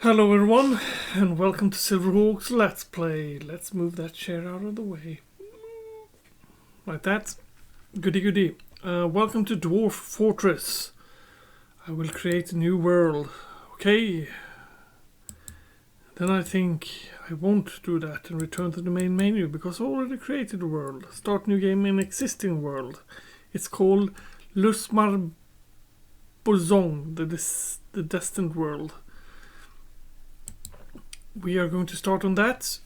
Hello everyone, and welcome to Silverhawk's Let's Play. Let's move that chair out of the way. Like that. Goody goody. Welcome to Dwarf Fotress. I will create a new world. Okay. Then I think I won't do that and return to the main menu because I already created a world. Start new game in existing world. It's called Lusmar Bozong, the destined world. We are going to start on that.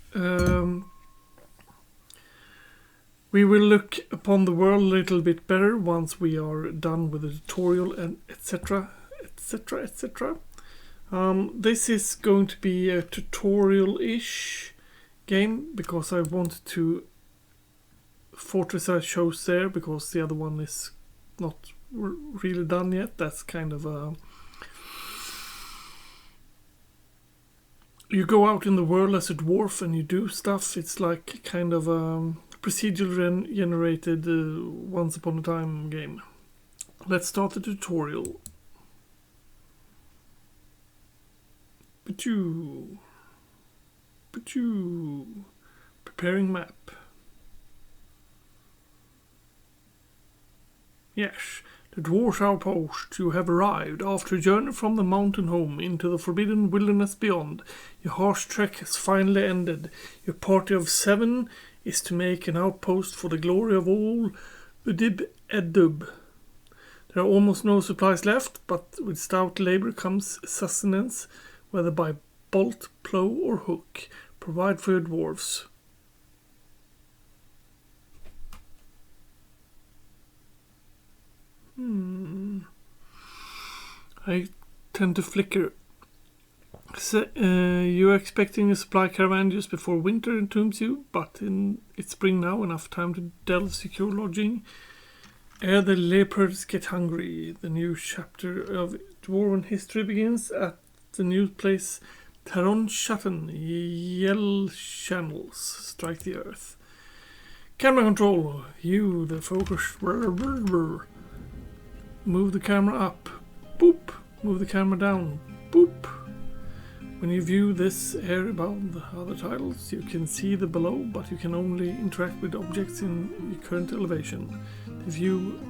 We will look upon the world a little bit better once we are done with the tutorial and etc. etc. etc. This is going to be a tutorial-ish game because I want to Fotress I chose there because the other one is not really done yet. That's kind of a... You go out in the world as a dwarf and you do stuff. It's like kind of a procedural generated once upon a time game. Let's start the tutorial. Pachoo. Preparing map. Yes. The Dwarf's outpost, you have arrived after a journey from the mountain home into the forbidden wilderness beyond. Your harsh trek has finally ended. Your party of 7 is to make an outpost for the glory of all Udib Edub. There are almost no supplies left, but with stout labor comes sustenance, whether by bolt, plow or hook. Provide for your dwarves. I tend to flicker. So, you are expecting a supply caravan just before winter entombs you, but it's spring now, enough time to delve secure lodging. Ere the leopards get hungry, the new chapter of dwarven history begins at the new place Taron Shutton. Yell channels strike the earth. Camera control, you the focus. Move the camera up. Boop. Move the camera down. Boop. When you view this area above the other tiles, you can see the below, but you can only interact with objects in your current elevation. The view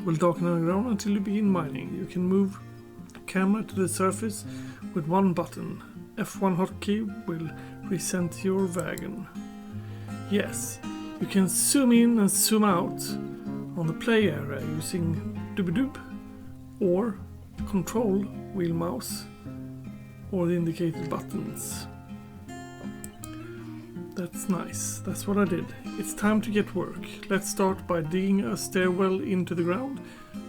will darken on the ground until you begin mining. You can move the camera to the surface with one button. F1 hotkey will recenter your wagon. Yes, you can zoom in and zoom out on the play area using Doobie-Doob or control wheel mouse or the indicated buttons. That's nice. That's what I did. It's time to get work. Let's start by digging a stairwell into the ground.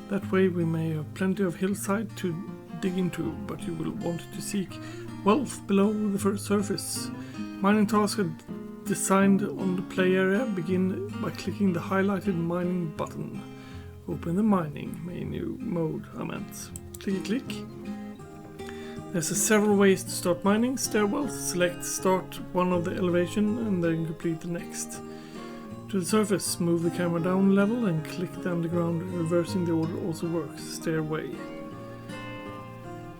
That way we may have plenty of hillside to dig into, but you will want to seek wealth below the first surface. Mining tasks are designed on the play area. Begin by clicking the highlighted mining button. Open the mining menu mode, click. There's several ways to start mining stairwells. Select start one of the elevation and then complete the next. To the surface, move the camera down level and click the underground. Reversing the order also works. Stairway.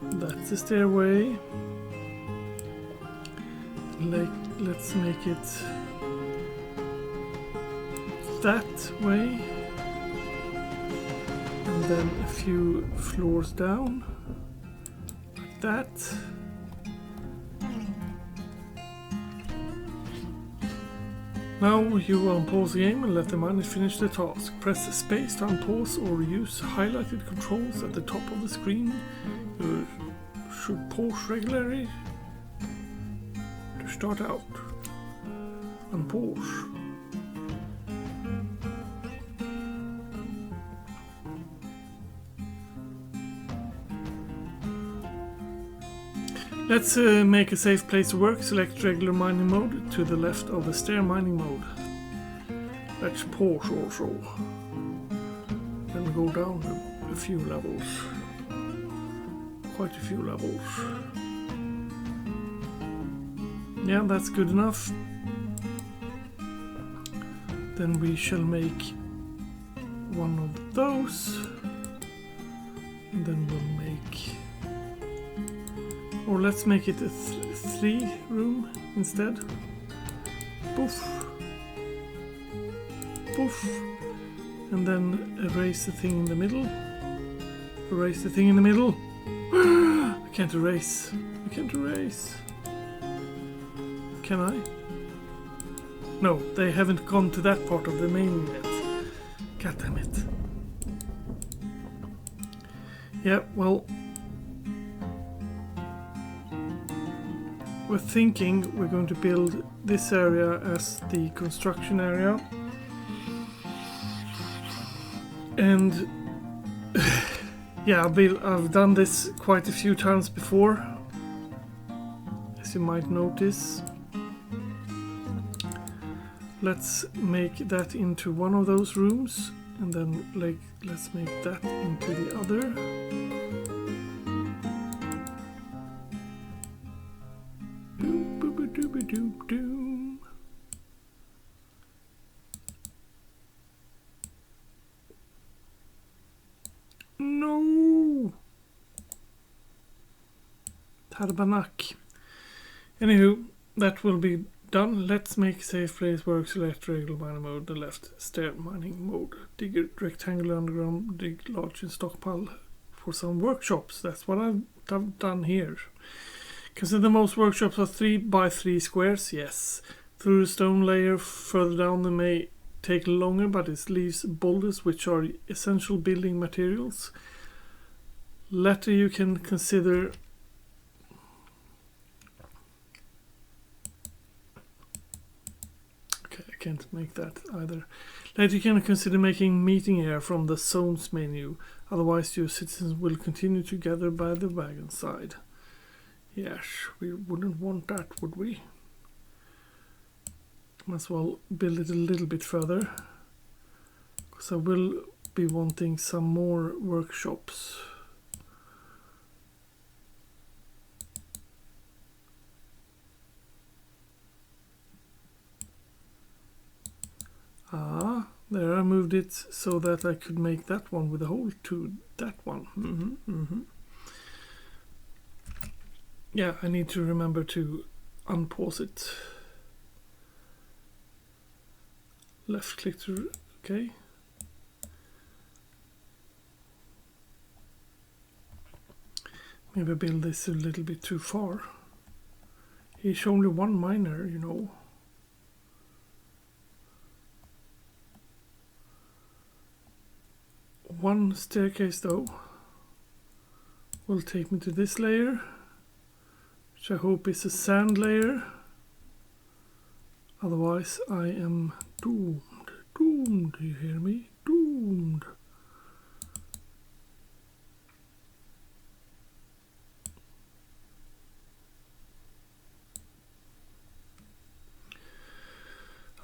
That's the stairway. Let's make it that way. And then a few floors down, like that. Now you will unpause the game and let the miners finish the task. Press space to unpause or use highlighted controls at the top of the screen. You should pause regularly to start out. Unpause. Let's make a safe place to work. Select regular mining mode to the left of the stair mining mode. Let's pause also. Then go down a few levels. Quite a few levels. Yeah, that's good enough. Then we shall make one of those. And then we'll make Or let's make it a 3 room instead. Poof. Poof. And then erase the thing in the middle. Erase the thing in the middle. I can't erase. I can't erase. Can I? No, they haven't gone to that part of the main yet. God damn it. Yeah, well, we're thinking we're going to build this area as the construction area. And yeah, I've done this quite a few times before, as you might notice. Let's make that into one of those rooms, and then let's make that into the other. Boom, boom, boom, boom, boom, boom. No! Tarbanak. Anywho, that will be done. Let's make safe place work. Select regular mining mode, the left stair mining mode. Dig a rectangular underground, dig large and stockpile for some workshops. That's what I've done here. Consider most workshops are 3 by 3 squares. Yes. Through the stone layer further down they may take longer, but it leaves boulders which are essential building materials. Later you can consider can't make that either. Later you can consider making meeting area from the zones menu. Otherwise your citizens will continue to gather by the wagon side. Yes, we wouldn't want that, would we? Might as well build it a little bit further, because I will be wanting some more workshops. Ah, there I moved it so that I could make that one with a hole to that one. Yeah, I need to remember to unpause it. Left click to, okay. Maybe I build this a little bit too far. He's only one miner, you know. One staircase though will take me to this layer, which I hope is a sand layer. Otherwise I am doomed. Doomed, do you hear me? Doomed.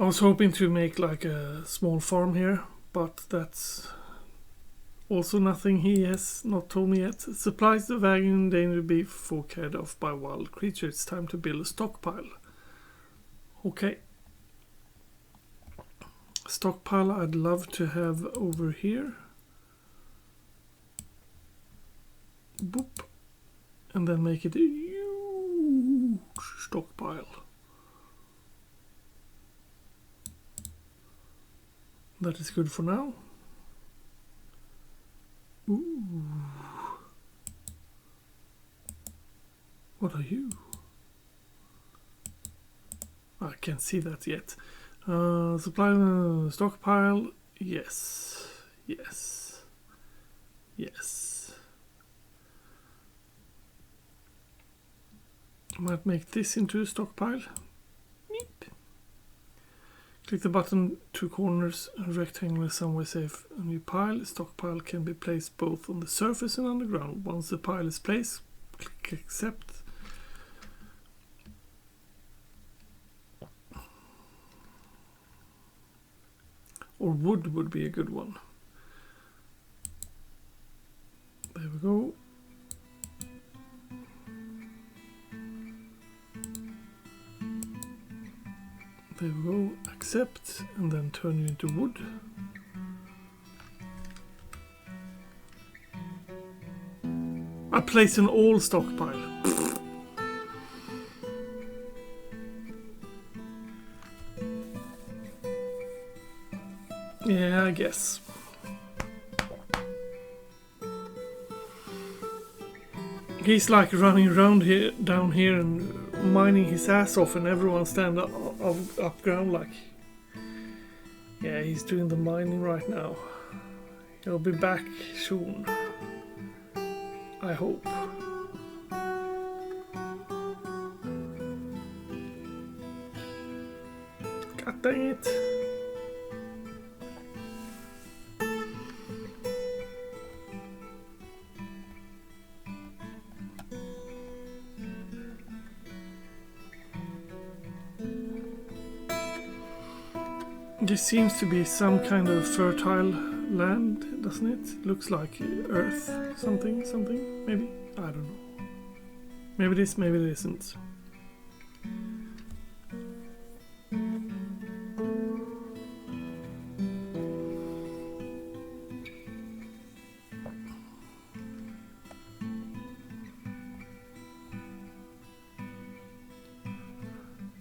I was hoping to make like a small farm here, but that's also nothing he has not told me yet. Supplies the wagon in danger to be carried off by wild creatures. It's time to build a stockpile. Okay. Stockpile I'd love to have over here. Boop. And then make it a huge stockpile. That is good for now. Ooh. What are you? I can't see that yet. Supply stockpile. Yes. Yes. Yes. Might make this into a stockpile. Meep. Click the button, 2 corners, a rectangle is somewhere safe. A new pile. Stockpile can be placed both on the surface and underground. Once the pile is placed, click accept. Or wood would be a good one. There we go. There we go. Accept, and then turn you into wood. I place an all stockpile. Yeah, I guess. He's like running around here, down here, and mining his ass off, and everyone stand up ground like. Yeah, he's doing the mining right now. He'll be back soon. I hope. God dang it. This seems to be some kind of fertile land, doesn't it? Looks like earth, something, maybe? I don't know. Maybe it is, maybe it isn't.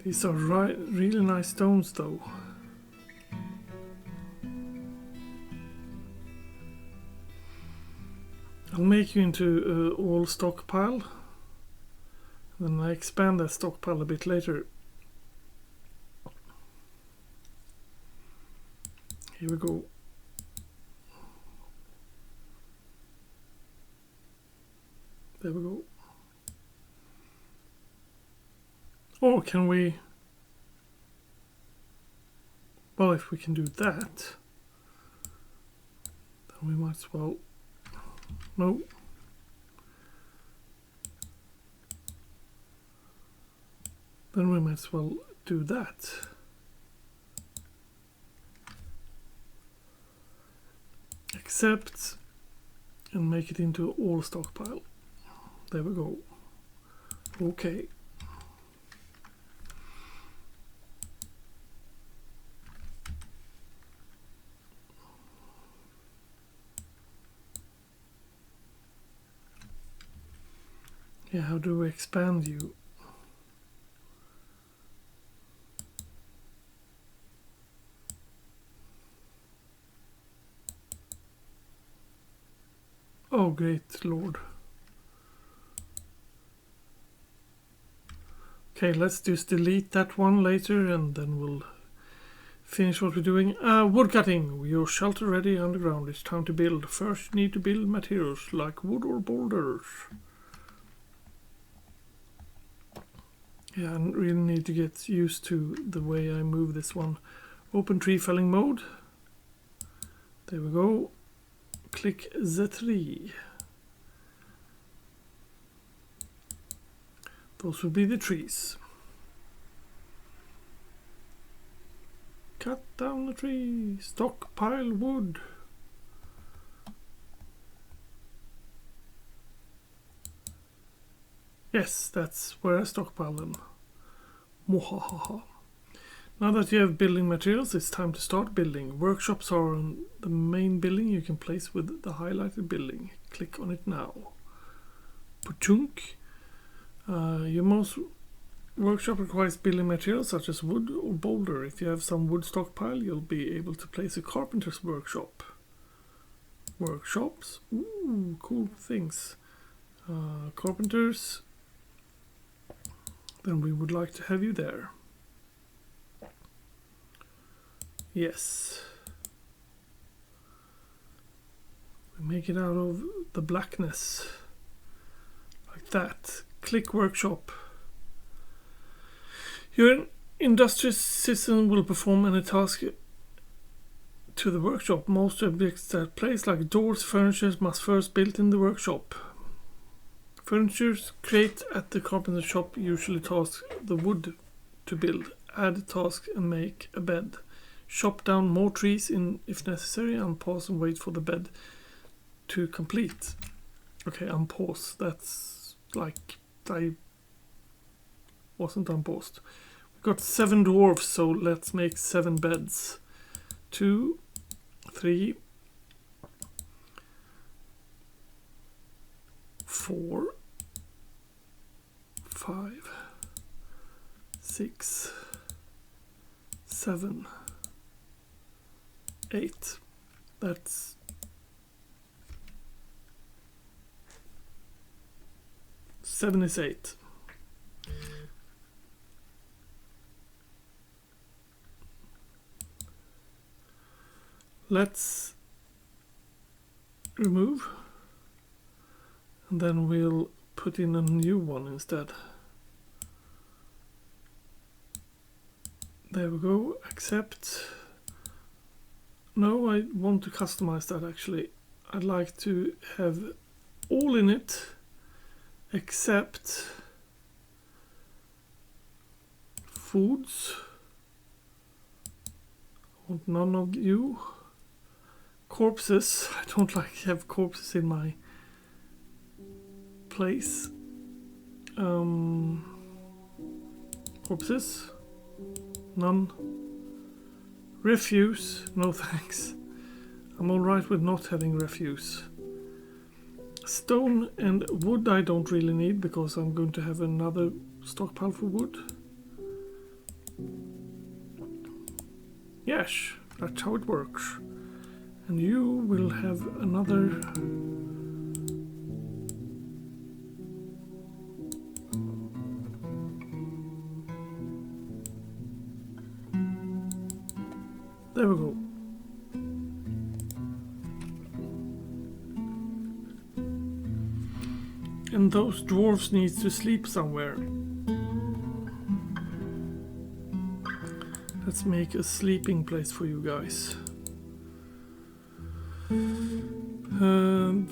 These are really nice stones though. I'll make you into all stockpile. Then I expand that stockpile a bit later. Here we go. There we go. Or can we... Well, if we can do that, then we might as well... No. Then we might as well do that. Accept and make it into all stockpile. There we go. Okay. Yeah, how do we expand you? Oh, great Lord. Okay, let's just delete that one later and then we'll finish what we're doing. Wood cutting. Your shelter ready underground. It's time to build. First, you need to build materials like wood or boulders. Yeah, I really need to get used to the way I move this one. Open tree felling mode. There we go. Click the tree. Those will be the trees. Cut down the tree. Stockpile wood. Yes, that's where I stockpile them. Mohahaha. Now that you have building materials, it's time to start building. Workshops are on the main building you can place with the highlighted building. Click on it now. Puchunk. Your most workshop requires building materials such as wood or boulder. If you have some wood stockpile, you'll be able to place a carpenter's workshop. Workshops? Ooh, cool things. Carpenters. Then we would like to have you there. Yes. We make it out of the blackness. Like that. Click workshop. Your industrial system will perform any task to the workshop. Most objects that place like doors, furniture must first be built in the workshop. Furniture created at the carpenter shop usually task the wood to build. Add task and make a bed. Chop down more trees if necessary. Unpause and wait for the bed to complete. Okay, unpause. That's like I wasn't unpaused. We got 7 dwarfs, so let's make 7 beds. 2, 3, 4, 5, 6, 7, 8. That's 7 is 8. Let's remove, and then we'll put in a new one instead. There we go. Accept. No, I want to customize that actually. I'd like to have all in it except foods. I want none of you. Corpses. I don't like to have corpses in my place. Corpses. None. Refuse. No thanks. I'm alright with not having refuse. Stone and wood I don't really need because I'm going to have another stockpile for wood. Yes, that's how it works. And you will have another. There we go. And those dwarves need to sleep somewhere. Let's make a sleeping place for you guys.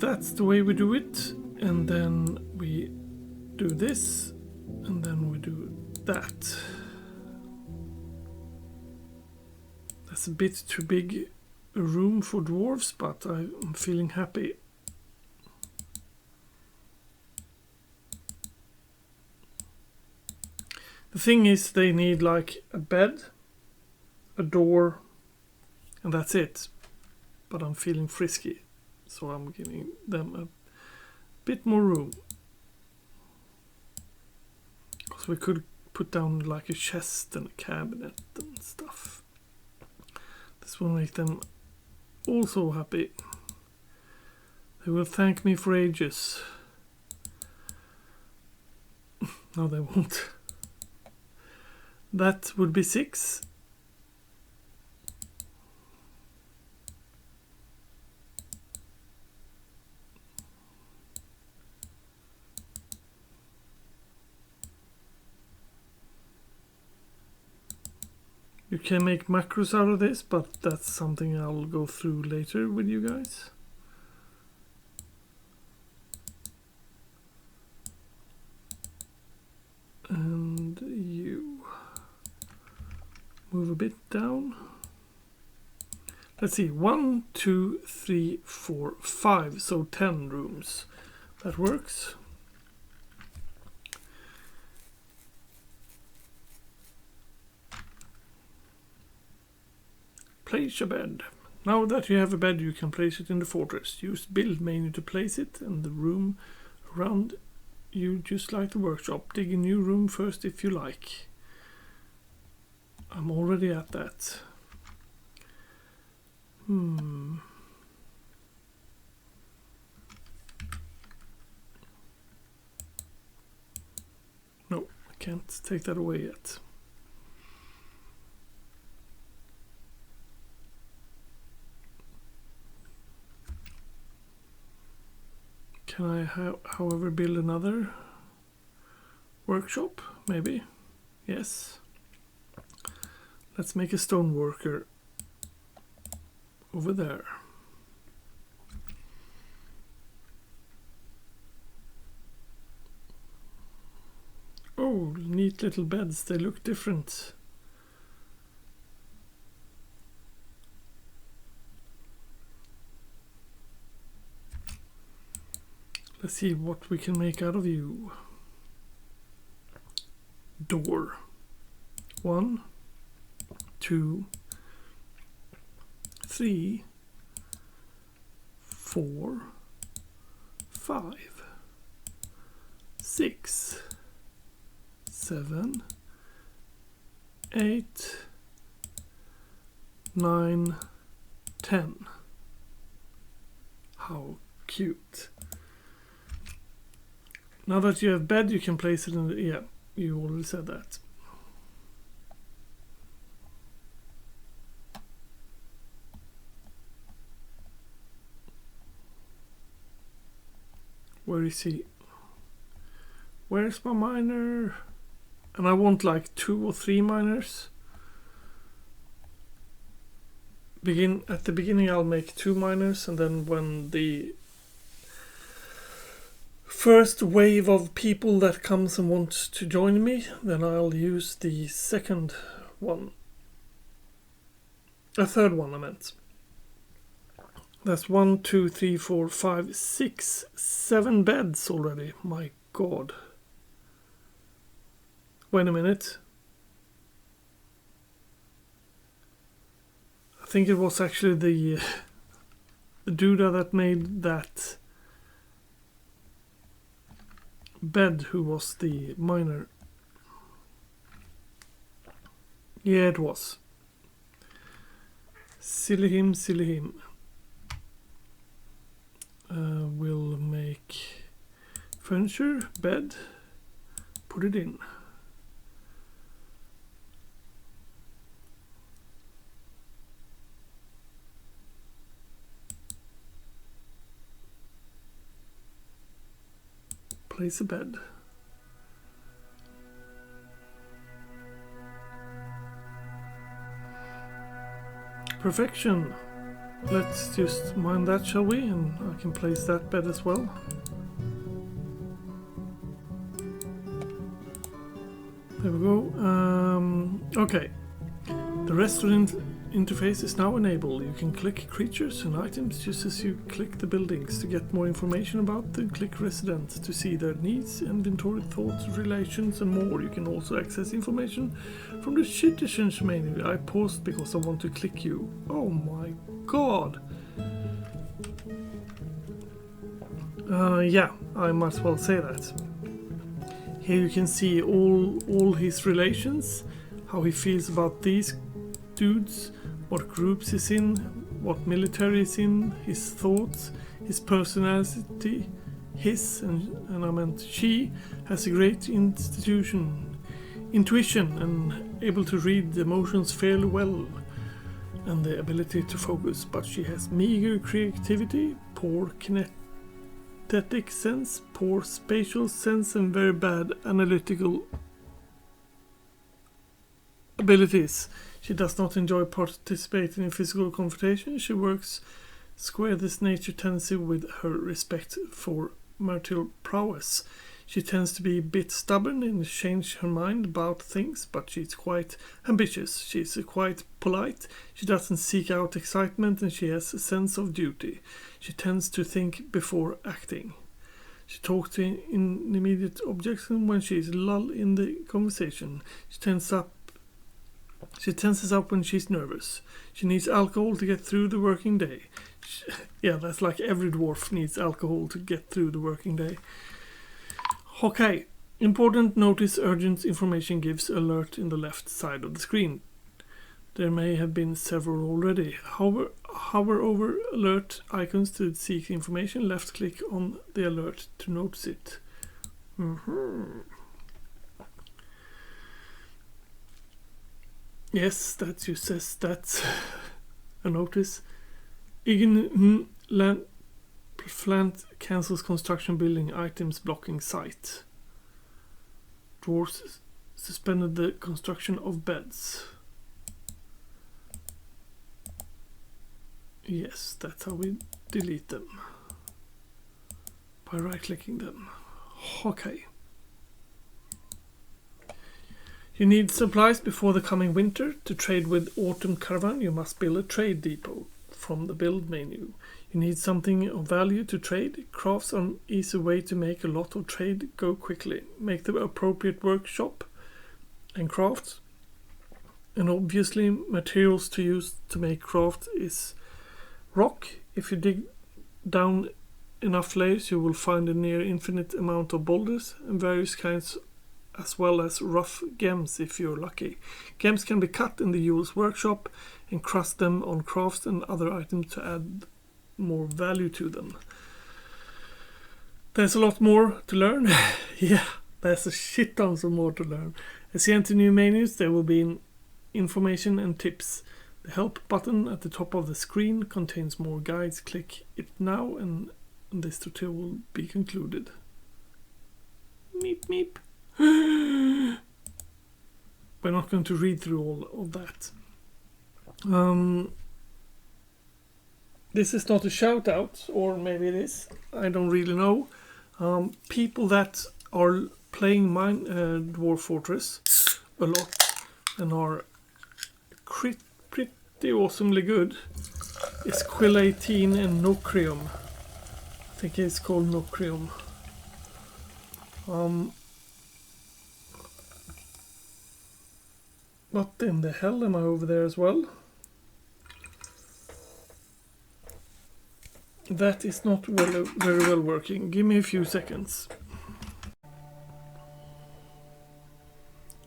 That's the way we do it, and then we do this, and then we do that. That's a bit too big a room for dwarves, but I'm feeling happy. The thing is, they need like a bed, a door, and that's it. But I'm feeling frisky, so I'm giving them a bit more room. Because we could put down like a chest and a cabinet and stuff. This will make them also happy. They will thank me for ages. No, they won't. That would be 6. You can make macros out of this, but that's something I'll go through later with you guys. And you move a bit down. Let's see, 1, 2, 3, 4, 5, so 10 rooms. That works. Place a bed. Now that you have a bed, you can place it in the fortress. Use build menu to place it, and the room around you, just like the workshop. Dig a new room first if you like. I'm already at that. No, I can't take that away yet. Can I, however, build another workshop? Maybe. Yes. Let's make a stone worker over there. Oh, neat little beds. They look different. Let's see what we can make out of you. Door. 1, 2, 3, 4, 5, 6, 7, 8, 9, 10. How cute. Now that you have bed, you can place it in the... Yeah, you already said that. Where is he? Where's my miner? And I want like 2 or 3 miners. At the beginning I'll make 2 miners, and then when the first wave of people that comes and wants to join me, then I'll use the second one. A third one, I meant. That's 1, 2, 3, 4, 5, 6, 7 beds already. My God. Wait a minute. I think it was actually the dude that made that bed who was the miner. Yeah, it was. Silly him, silly him. We'll make furniture, bed, put it in. Place a bed. Perfection. Let's just mine that, shall we? And I can place that bed as well. There we go. Okay. The restaurant interface is now enabled. You can click creatures and items just as you click the buildings. To get more information about them, click residents to see their needs, inventory, thoughts, relations, and more. You can also access information from the citizens menu. I paused because I want to click you. Oh my God. Yeah, I might as well say that. Here you can see all his relations, how he feels about these dudes, what groups he's in, what military he's in, his thoughts, his personality. His, and I meant she, has a great intuition and able to read the emotions fairly well, and the ability to focus, but she has meager creativity, poor kinetic sense, poor spatial sense, and very bad analytical abilities. She does not enjoy participating in physical confrontation. She works square this nature tendency with her respect for martial prowess. She tends to be a bit stubborn and change her mind about things, but she's quite ambitious. She's quite polite. She doesn't seek out excitement, and she has a sense of duty. She tends to think before acting. She talks in immediate objection when she is lulled in the conversation. She tenses up when she's nervous. She needs alcohol to get through the working day. Yeah, that's like every dwarf needs alcohol to get through the working day. Okay, important notice urgent information gives alert in the left side of the screen. There may have been several already. Hover over alert icons to seek information. Left click on the alert to notice it. Yes, that you says that's a notice. Plant cancels construction building items blocking site. Dwarves suspended the construction of beds. Yes, that's how we delete them. By right clicking them. Okay. You need supplies before the coming winter. To trade with Autumn Caravan, you must build a trade depot from the build menu. You need something of value to trade. Crafts are an easy way to make a lot of trade go quickly. Make the appropriate workshop and craft. And obviously materials to use to make craft is rock. If you dig down enough layers, you will find a near infinite amount of boulders and various kinds as well as rough gems if you're lucky. Gems can be cut in the Yule's workshop and crust them on crafts and other items to add more value to them. There's a lot more to learn. Yeah, there's a shit tons of more to learn. As you enter new menus, there will be information and tips. The help button at the top of the screen contains more guides. Click it now and this tutorial will be concluded. Meep meep. We're not going to read through all of that. This is not a shout out, or maybe it is. I don't really know. People that are playing Dwarf Fotress a lot and are pretty awesomely good is Quill 18 and Nocrium. I think it's called Nocrium. What in the hell, am I over there as well? That is not very well working. Give me a few seconds.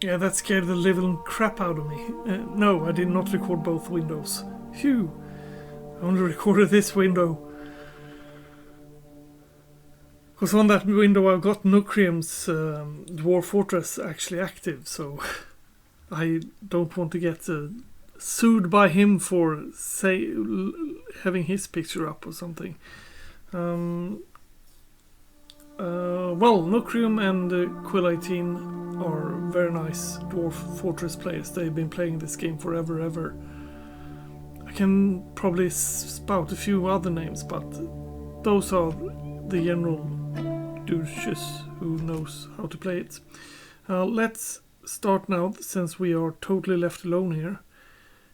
Yeah, that scared the living crap out of me. No, I did not record both windows. Phew. I only recorded this window. Because on that window I've got Nocrium's Dwarf Fotress actually active, so I don't want to get sued by him for having his picture up or something. Well, Nocrium and Quill 18 are very nice Dwarf Fotress players. They've been playing this game forever, ever. I can probably spout a few other names, but those are the general douches who knows how to play it. Let's start now, since we are totally left alone here.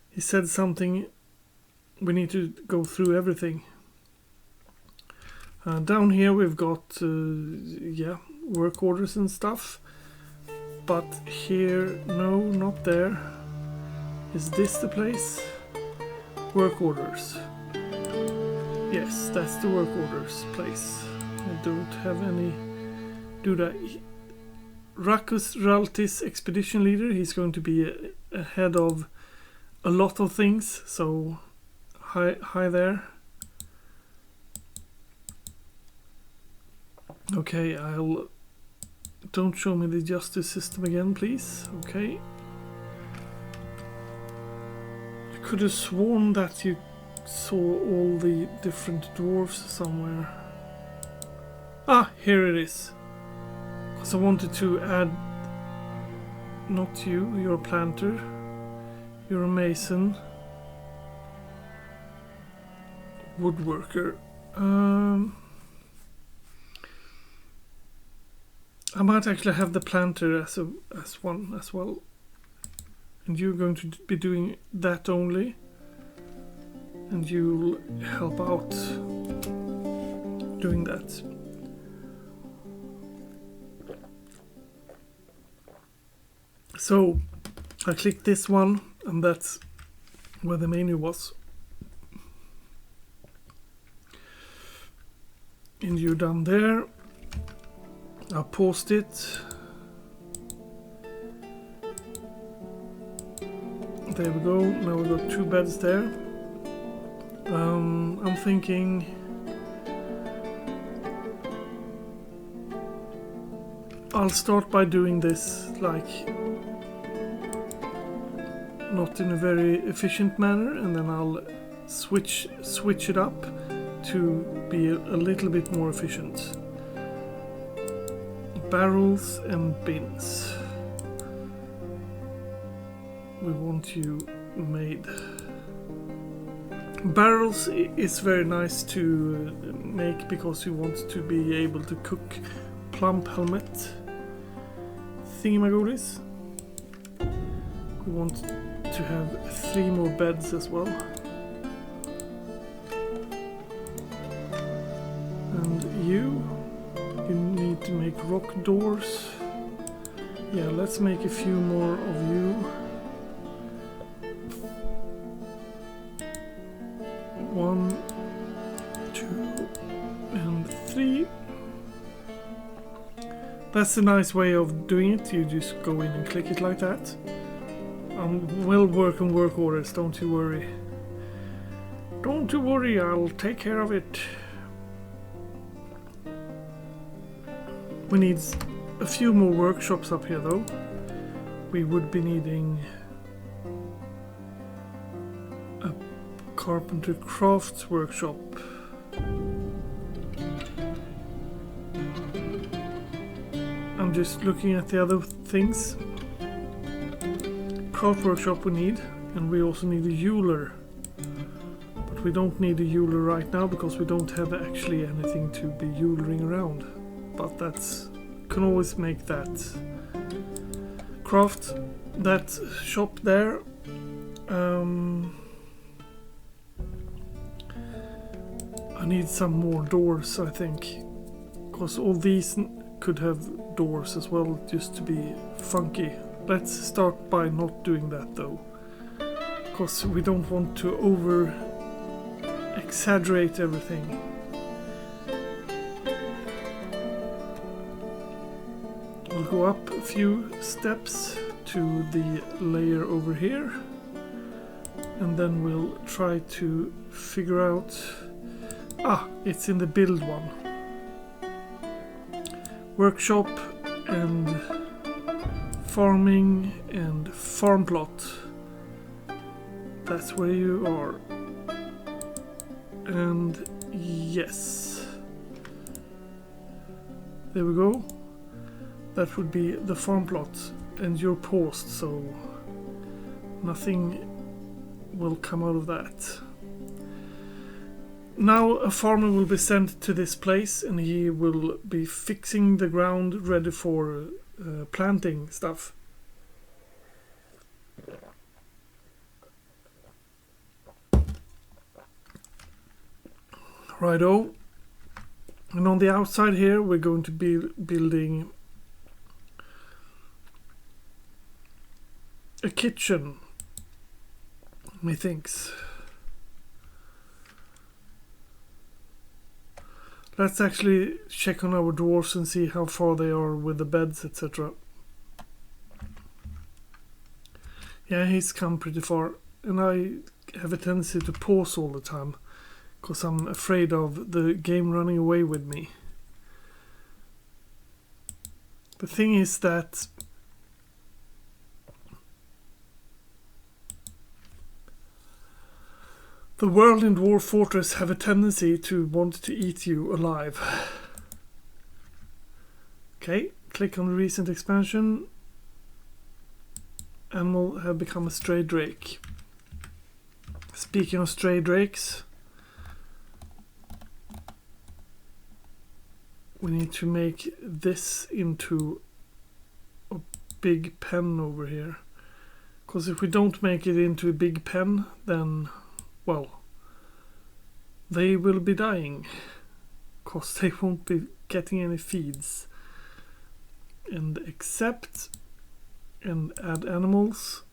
He said something. We need to go through everything. Down here we've got work orders and stuff, but here, no, not there. Is this the place? Work orders. Yes, that's the work orders place. I don't have any. Do that. Rakus Raltis, expedition leader. He's going to be ahead of a lot of things. So hi there. Okay, don't show me the justice system again, please. Okay. I could have sworn that you saw all the different dwarves somewhere. Ah, here it is. Because I wanted to add... Not you, you're a planter. You're a mason. Woodworker. I might actually have the planter as one as well. And you're going to be doing that only. And you'll help out doing that. So I clicked this one, and that's where the menu was. And you're done there. I paused it. There we go. Now we've got 2 beds there. I'm thinking I'll start by doing this like not in a very efficient manner, and then I'll switch it up to be a little bit more efficient. Barrels and bins. We want you made. Barrels is very nice to make because you want to be able to cook plump helmet thingamagoodies. We want to have 3 more beds as well. And you need to make rock doors. Yeah, let's make a few more of you. 1, 2, and 3. That's a nice way of doing it. You just go in and click it like that. We'll work on work orders, don't you worry. Don't you worry, I'll take care of it. We need a few more workshops up here though. We would be needing a carpenter crafts workshop. I'm just looking at the other things. Craft workshop we need, and we also need a jeweler. But we don't need a jeweler right now because we don't have actually anything to be jewelering around. But that's can always make that. Craft that shop there. I need some more doors, I think, because all these could have doors as well, just to be funky. Let's start by not doing that though, because we don't want to over exaggerate everything. We'll go up a few steps to the layer over here, and then we'll try to figure out... it's in the build one. Workshop and farming and farm plot. That's where you are. And yes. There we go. That would be the farm plot and your post, so nothing will come out of that. Now a farmer will be sent to this place and he will be fixing the ground ready for planting stuff. Righto. And on the outside here we're going to be building a kitchen, methinks. Let's actually check on our dwarves and see how far they are with the beds, etc. Yeah, he's come pretty far, and I have a tendency to pause all the time because I'm afraid of the game running away with me. The thing is that the world in Dwarf Fortress have a tendency to want to eat you alive. Okay, click on the recent expansion. Animal have become a stray drake. Speaking of stray drakes, we need to make this into a big pen over here. Because if we don't make it into a big pen, then... well, they will be dying, because they won't be getting any feeds. And accept and add animals.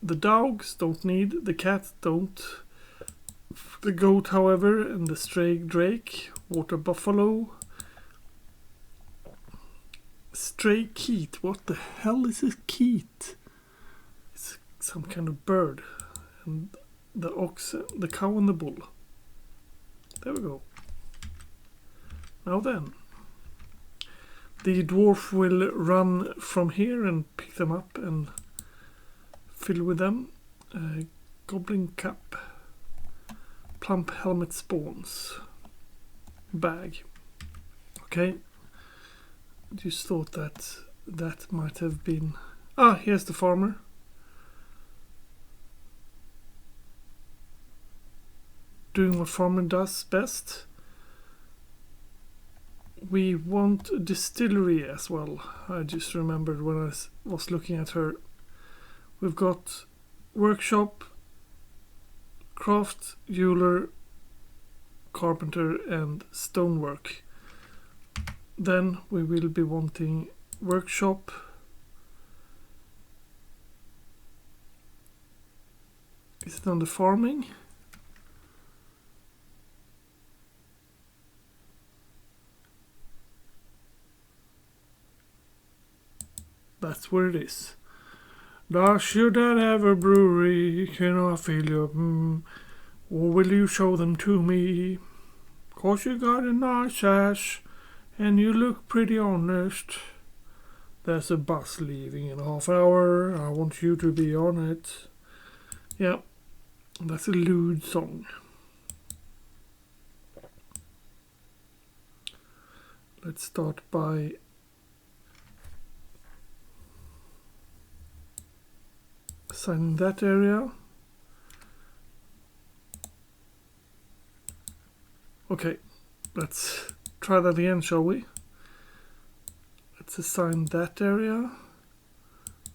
The dogs don't need, the cat don't. The goat, however, and the stray drake, water buffalo. Stray keet, what the hell is a keet? It's some kind of bird. And the ox, the cow and the bull. There we go. Now then, the dwarf will run from here and pick them up and fill with them. Goblin cap, plump helmet spawns, bag. Okay, just thought that that might have been... here's the farmer. Doing what farmer does best. We want a distillery as well. I just remembered when I was looking at her. We've got workshop, craft, jeweler, carpenter and stonework. Then we will be wanting workshop, is it under farming? That's where it is. Does your dad have a brewery? Can I fill you? Or will you show them to me? 'Cause you got a nice ass and you look pretty honest. There's a bus leaving in half an hour. I want you to be on it. Yeah, that's a lewd song. Let's start by assigning that area. Okay, let's try that again, shall we? Let's assign that area.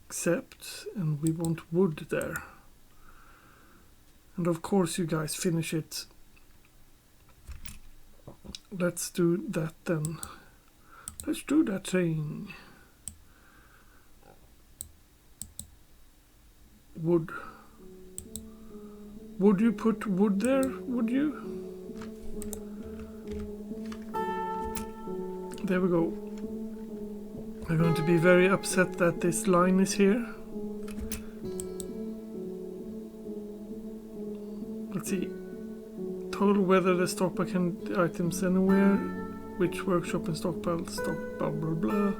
Accept, and we want wood there. And of course you guys finish it. Let's do that then. Let's do that thing. Wood. Would you put wood there? Would you? There we go. I'm going to be very upset that this line is here. Let's see. Total whether the stockpile can items anywhere. Which workshop and stockpile, blah blah blah.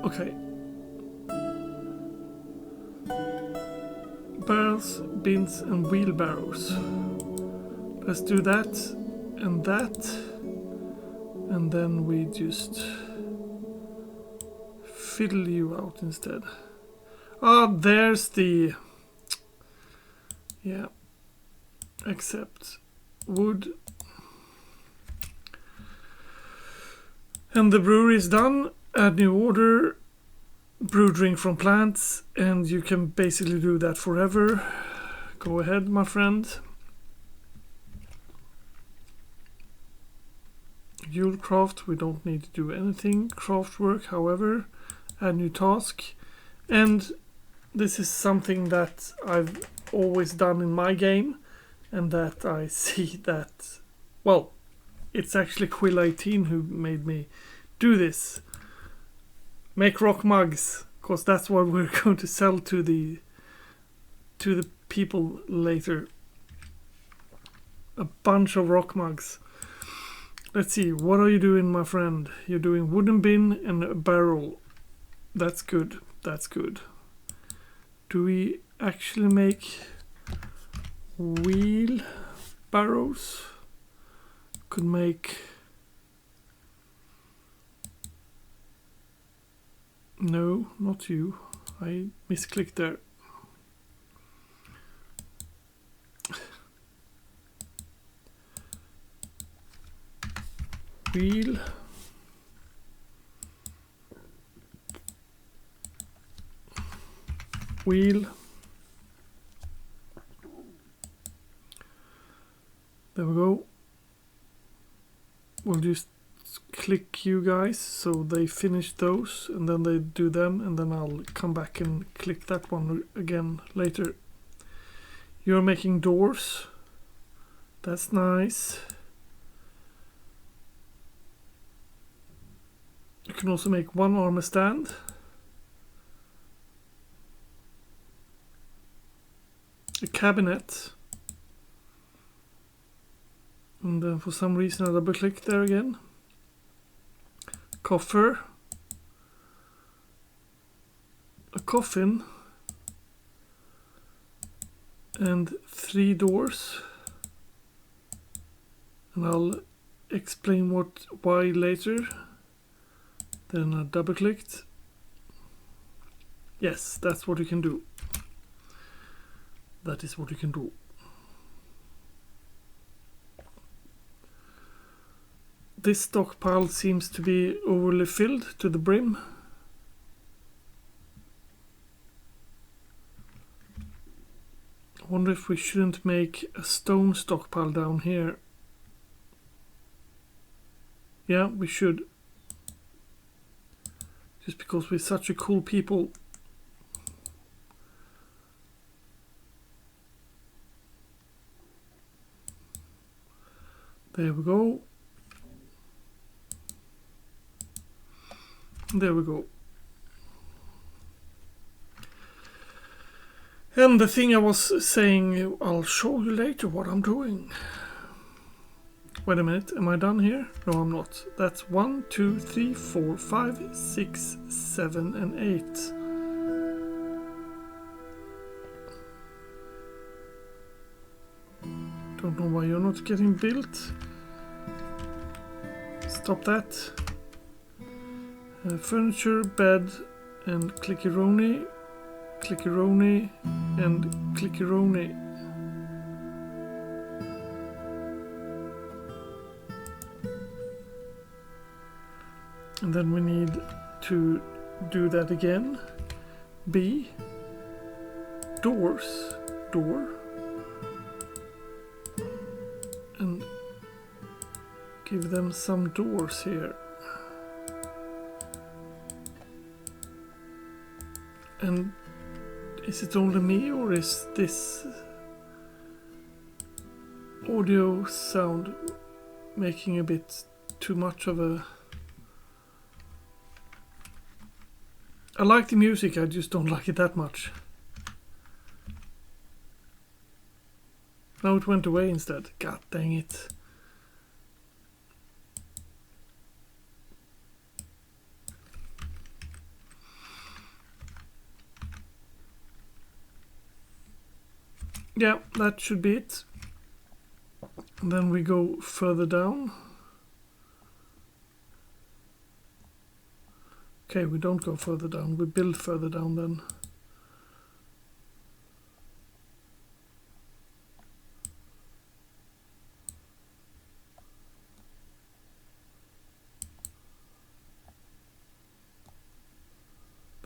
Okay. Barrels, bins and wheelbarrows. Let's do that and that. And then we just fiddle you out instead. Ah, there's the... Yeah. Accept. Wood. And the brewery is done. Add new order. Brew drink from plants. And you can basically do that forever. Go ahead, my friend. You'll craft. We don't need to do anything. Craft work, however. Add new task. And this is something that I've always done in my game. And that I see that, well, it's actually Quill18 who made me do this. Make rock mugs, because that's what we're going to sell to the people later. A bunch of rock mugs. Let's see, what are you doing, my friend? You're doing wooden bin and a barrel. That's good, that's good. Do we actually make wheel barrows? Could make... No, not you. I misclicked there. Wheel. Wheel. There we go. We'll just click you guys so they finish those and then they do them, and then I'll come back and click that one again later. You're making doors. That's nice. You can also make one armor stand. A cabinet. And then for some reason I double click there again. Coffer. A coffin. And 3 doors. And I'll explain why later. Then I double clicked. Yes, that's what you can do. That is what you can do. This stockpile seems to be overly filled to the brim. I wonder if we shouldn't make a stone stockpile down here. Yeah, we should. Just because we're such a cool people. There we go. There we go. And the thing I was saying, I'll show you later what I'm doing. Wait a minute, am I done here? No, I'm not. That's 1, 2, 3, 4, 5, 6, 7, and 8. Don't know why you're not getting built. Stop that. Furniture, bed, and clicky-roni, and clicky-roni. And then we need to do that again. B. Doors. Door. And give them some doors here. And is it only me, or is this audio sound making a bit too much of a... I like the music, I just don't like it that much. Now it went away instead. God dang it. Yeah, that should be it. And then we go further down. Okay, we don't go further down, we build further down then.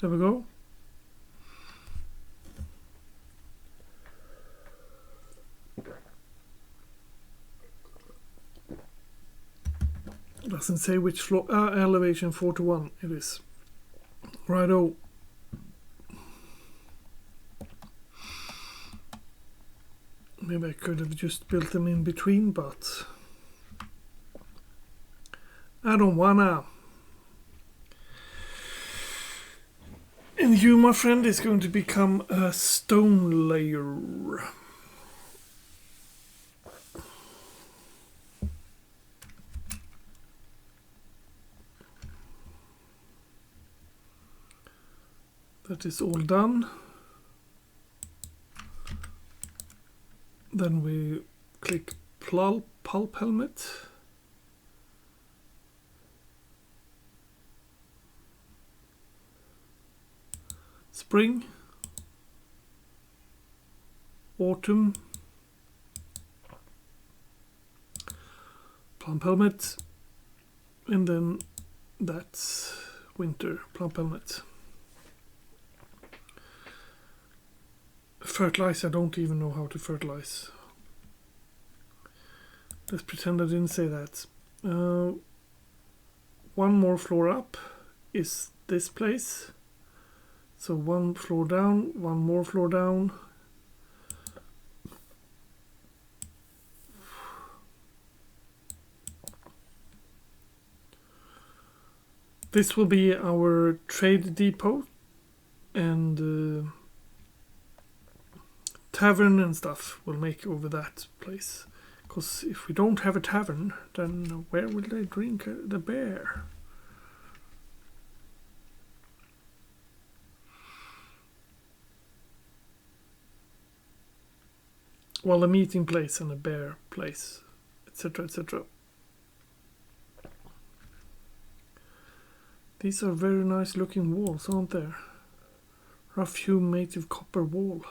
There we go. Doesn't say which floor. Elevation 4 to 1 it is. Righto. Maybe I could have just built them in between, but I don't wanna. And you, my friend, is going to become a stone layer. That is all done. Then we click pulp helmet. Spring. Autumn. Plump helmet. And then that's winter plump helmet. Fertilize, I don't even know how to fertilize. Let's pretend I didn't say that. One more floor up is this place. So one floor down, one more floor down. This will be our trade depot and tavern and stuff we'll make over that place. Because if we don't have a tavern, then where will they drink the beer? Well, a meeting place and a bear place, etc., etc. These are very nice looking walls, aren't there? Rough hewn native copper wall.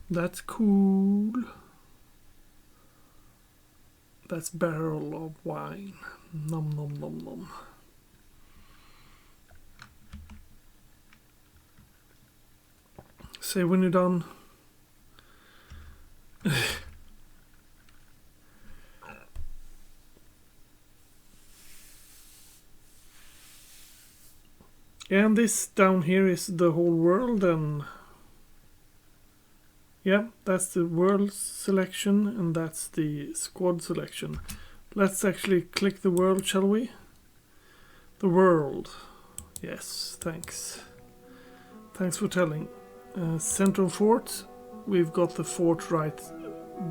That's cool. That's barrel of wine. Nom nom nom nom. Say when you're done. And this down here is the whole world, and yeah, that's the world selection and that's the squad selection. Let's actually click the world, shall we? The world. Yes, thanks. Thanks for telling. Central fort. We've got the fort right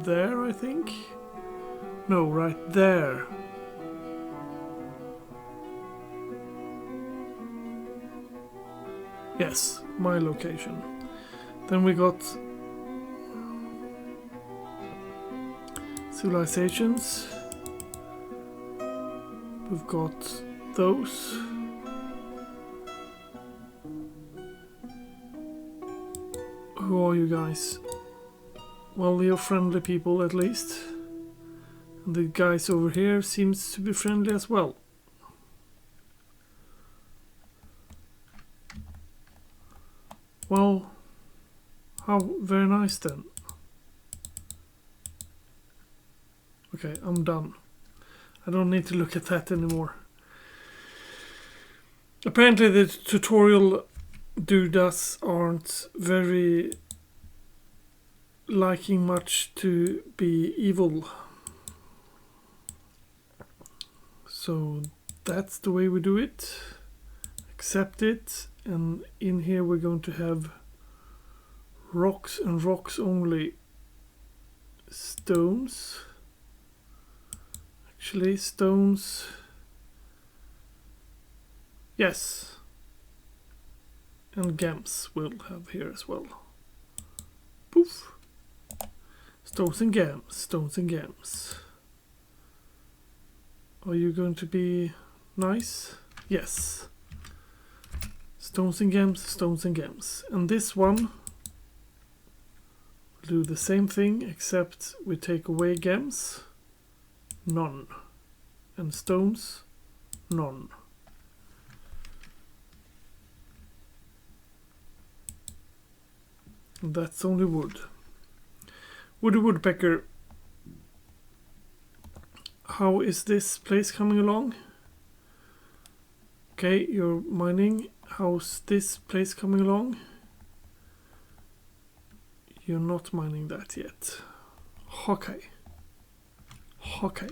there, I think. No, right there. Yes, my location. Then we got civilizations. We've got those. Who are you guys? Well, you're friendly people at least. And the guys over here seems to be friendly as well. Well, how very nice then. Okay, I'm done. I don't need to look at that anymore. Apparently the tutorial dudas aren't very liking much to be evil. So that's the way we do it. Accept it. And in here we're going to have rocks and rocks only. Stones. Actually, stones. Yes. And gems we'll have here as well. Poof. Stones and gems. Stones and gems. Are you going to be nice? Yes. Stones and gems, stones and gems. And this one will do the same thing, except we take away gems. None. And stones, none. And that's only wood. Woody Woodpecker. How is this place coming along? Okay, you're mining. How's this place coming along? You're not mining that yet. Okay. Okay.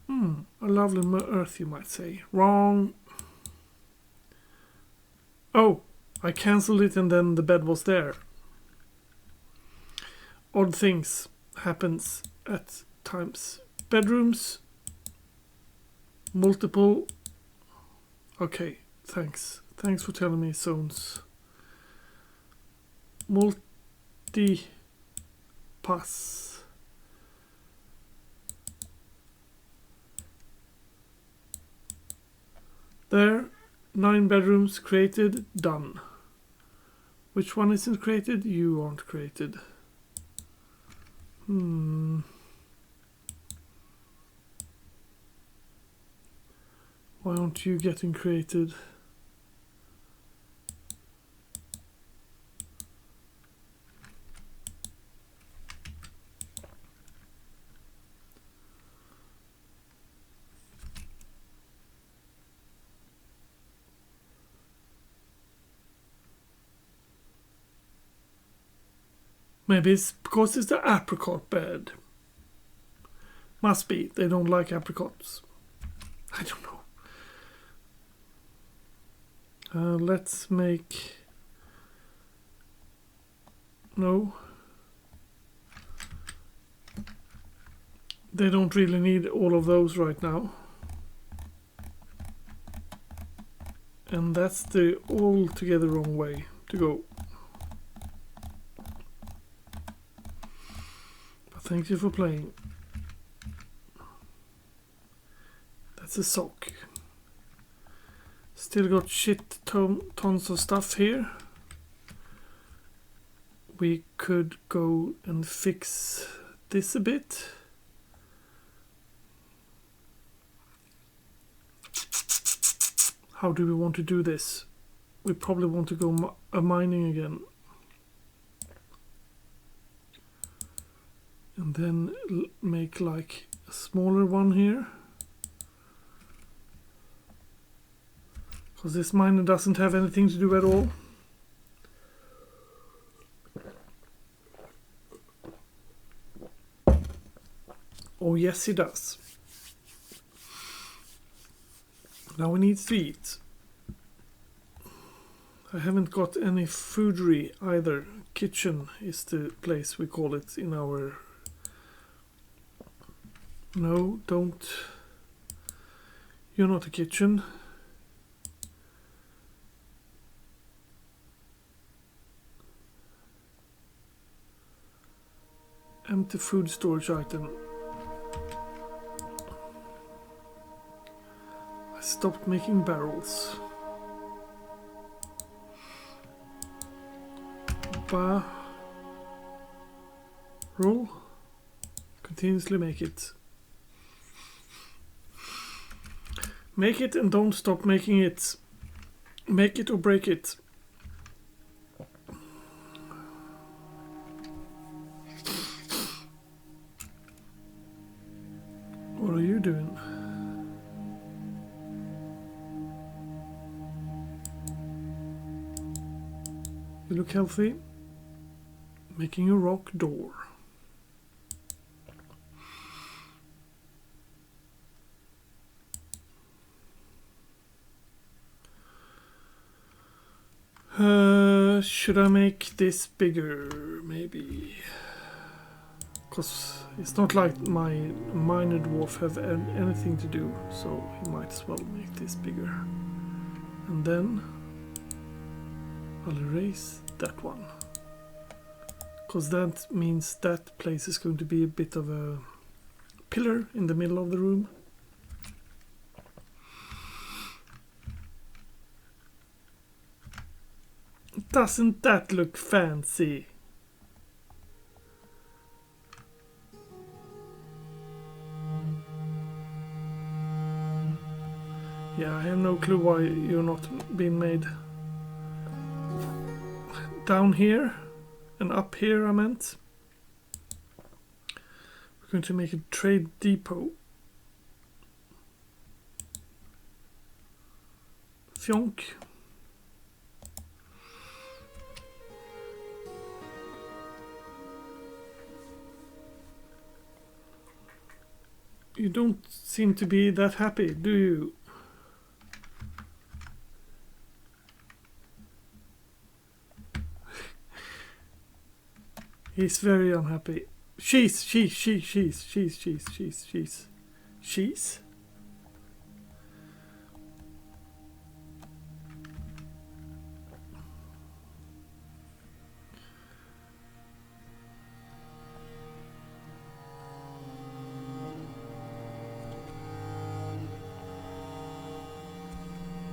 A lovely earth, you might say. Wrong. Oh, I cancelled it and then the bed was there. Odd things happens at times. Bedrooms. Multiple. Okay, thanks. Thanks for telling me, zones. Multi-pass. There, 9 bedrooms created, done. Which one isn't created? You aren't created. Why aren't you getting created? Maybe it's because it's the apricot bed. Must be. They don't like apricots. I don't know. Let's make... No. They don't really need all of those right now. And that's the altogether wrong way to go. But thank you for playing. That's a sock. Still got shit tons of stuff here. We could go and fix this a bit. How do we want to do this? We probably want to go mining again. And then make like a smaller one here. Because this miner doesn't have anything to do at all. Oh yes, he does. Now we need to eat. I haven't got any foodery either. Kitchen is the place we call it in our... No, don't. You're not a kitchen. Empty food storage item. I stopped making barrels. Roll. Continuously make it. Make it and don't stop making it. Make it or break it. What are you doing? You look healthy. Making a rock door. Should I make this bigger? Maybe. Because it's not like my minor dwarf have anything to do, so he might as well make this bigger. And then I'll erase that one. Because that means that place is going to be a bit of a pillar in the middle of the room. Doesn't that look fancy? Yeah, I have no clue why you're not being made. Down here and up here, I meant. We're going to make a trade depot. Fjonk. You don't seem to be that happy, do you? He's very unhappy. She's.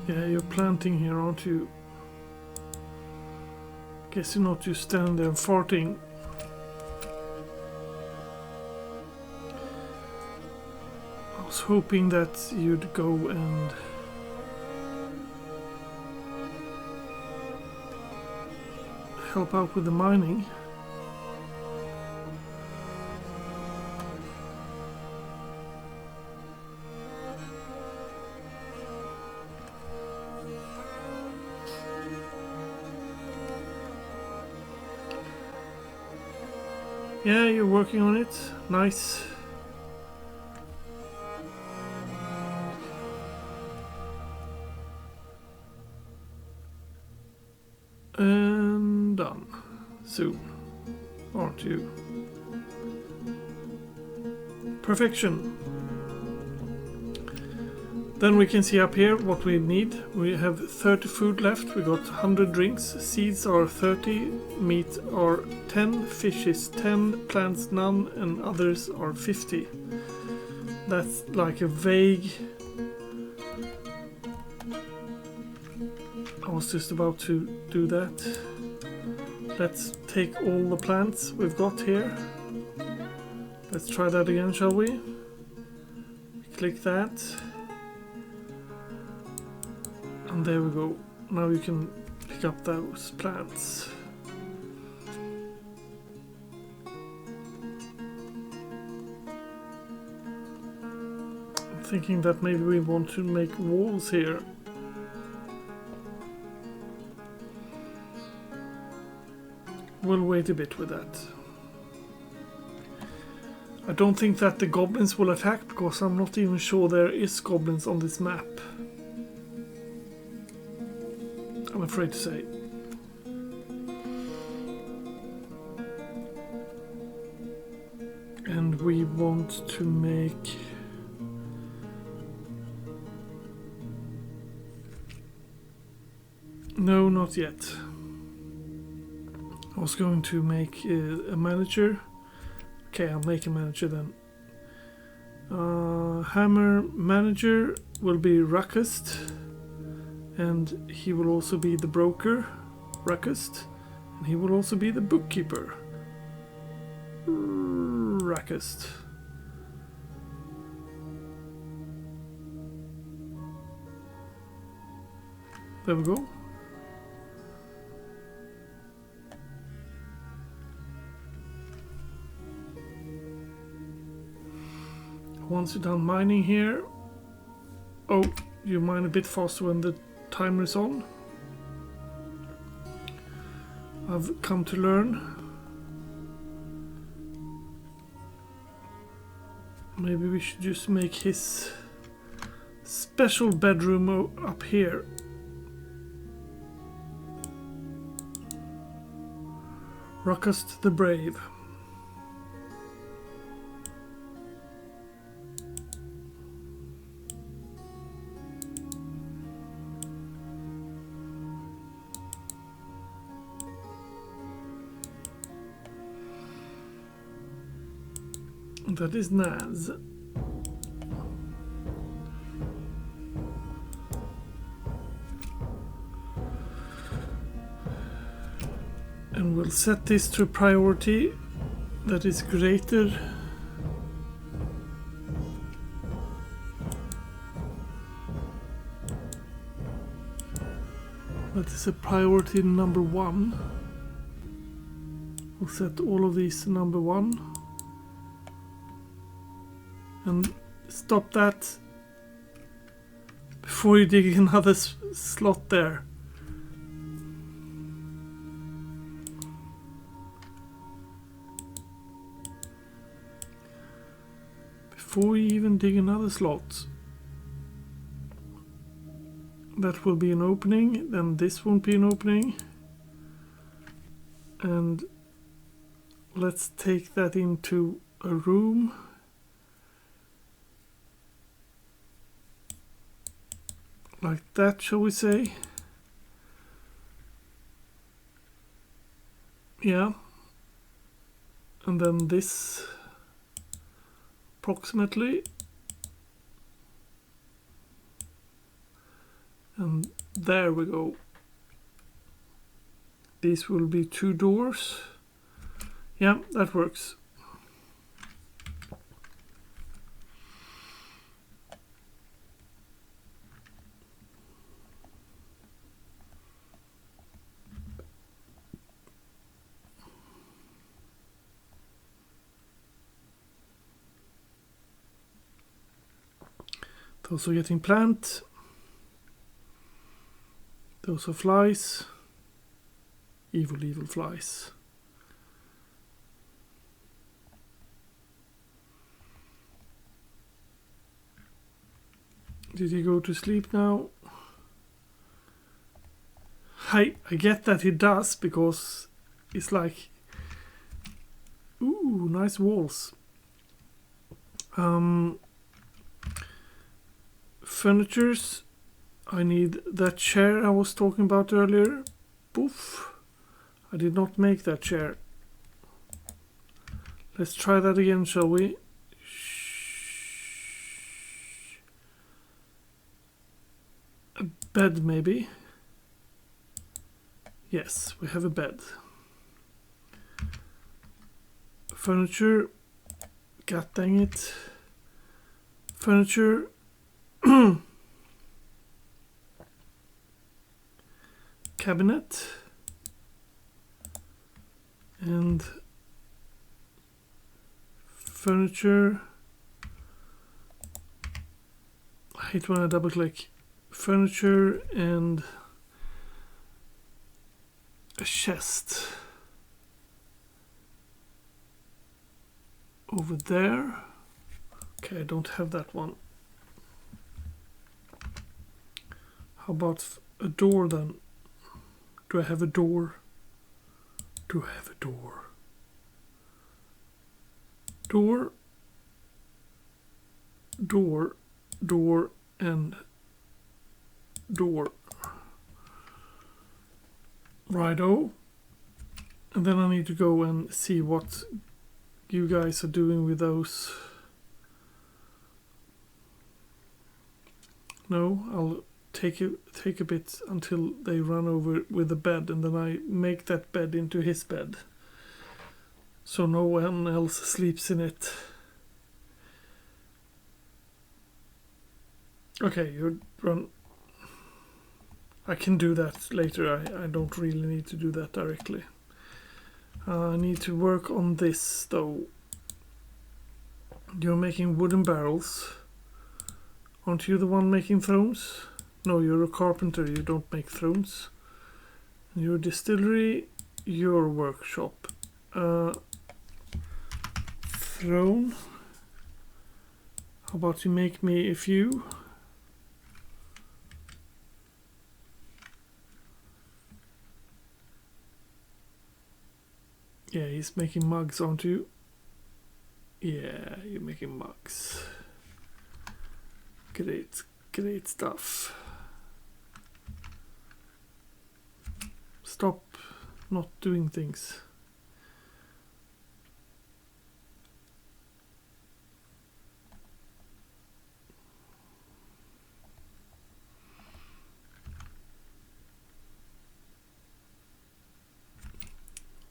Yeah, you're planting here, aren't you? Guess you're not just standing there farting. I was hoping that you'd go and help out with the mining. Yeah, you're working on it. Nice. And done. Soon. Aren't you? Perfection. Then we can see up here what we need. We have 30 food left. We got 100 drinks. Seeds are 30. Meat are 10. Fish is 10. Plants none. And others are 50. That's like a vague... I was just about to do that. Let's take all the plants we've got here. Let's try that again, shall we? Click that. And there we go. Now you can pick up those plants. I'm thinking that maybe we want to make walls here. We'll wait a bit with that. I don't think that the goblins will attack because I'm not even sure there is goblins on this map. I'm afraid to say. And we want to make... No, not yet. I was going to make a manager. Okay, I'll make a manager then. Hammer manager will be Ruckust, and he will also be the broker, Ruckust, and he will also be the bookkeeper, Ruckust. There we go. Once you're done mining here, oh, you mine a bit faster when the timer is on. I've come to learn. Maybe we should just make his special bedroom up here. Ruckust the Brave. That is Naz. And we'll set this to priority that is greater. That is a priority number 1. We'll set all of these to number 1. And stop that before you dig another slot there. Before you even dig another slot. That will be an opening, then this won't be an opening. And let's take that into a room. Like that, shall we say? Yeah. And then this approximately. And there we go. These will be 2 doors. Yeah, that works. Those are getting plant. Those are flies. Evil, evil flies. Did he go to sleep now? I get that he does, because it's like, ooh, nice walls. Furnitures. I need that chair I was talking about earlier. Poof. I did not make that chair. Let's try that again, shall we? A bed, maybe. Yes, we have a bed. Furniture. God dang it. Furniture. Cabinet. And furniture. I hate when I double click. Furniture and a chest over there. Okay, I don't have that one. How about a door then? Do I have a door? Do I have a door? Door. Door. Door and door. Righto. And then I need to go and see what you guys are doing with those. No, I'll take a bit until they run over with the bed, and then I make that bed into his bed, so no one else sleeps in it. Okay, you run. I can do that later. I don't really need to do that directly. I need to work on this though. You're making wooden barrels. Aren't you the one making thrones? No, you're a carpenter, you don't make thrones. You're a distillery, your workshop. Throne. How about you make me a few? Yeah, he's making mugs, aren't you? Yeah, you're making mugs. Great stuff. Stop not doing things.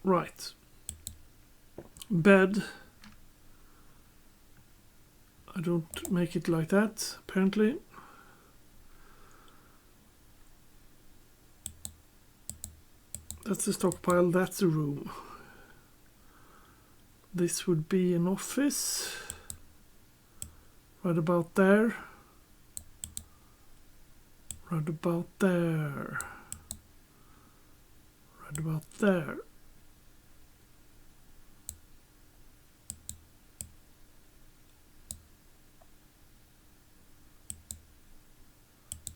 Right. Bed. I don't make it like that, apparently. That's a stockpile, that's a room. This would be an office. Right about there. Right about there. Right about there.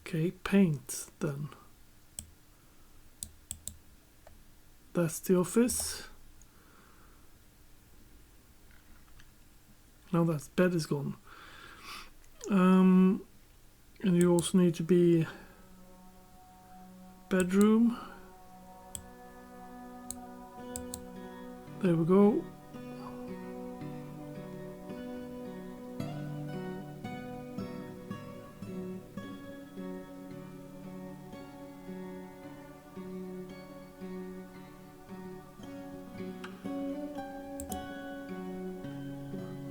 Okay, paint then. That's the office. Now that bed is gone. And you also need to be bedroom. There we go.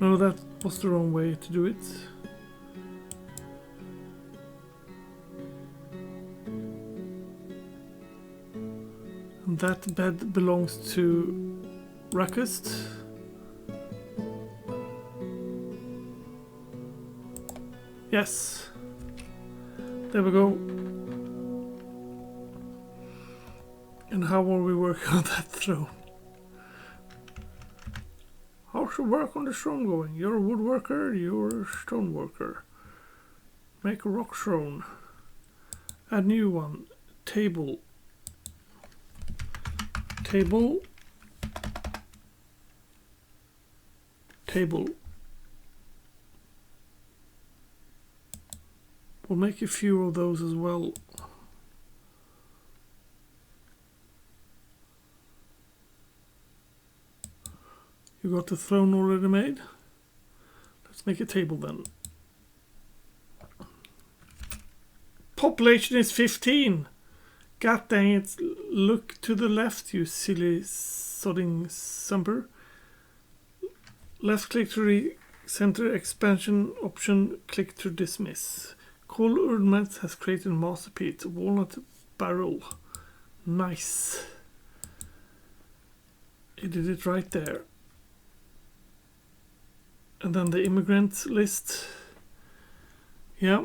No, that was the wrong way to do it. And that bed belongs to Rakust. Yes. There we go. And how are we working on that throne? How's your work on the throne going? You're a woodworker, you're a stone worker. Make a rock throne. Add new one. Table. Table. Table. We'll make a few of those as well. You got the throne already made? Let's make a table then. Population is 15! God dang it, look to the left, you silly sodding sumper. Left click to recenter expansion option, click to dismiss. Cole Urdmet has created a masterpiece, walnut barrel. Nice. He did it right there. And then the immigrant list. Yeah.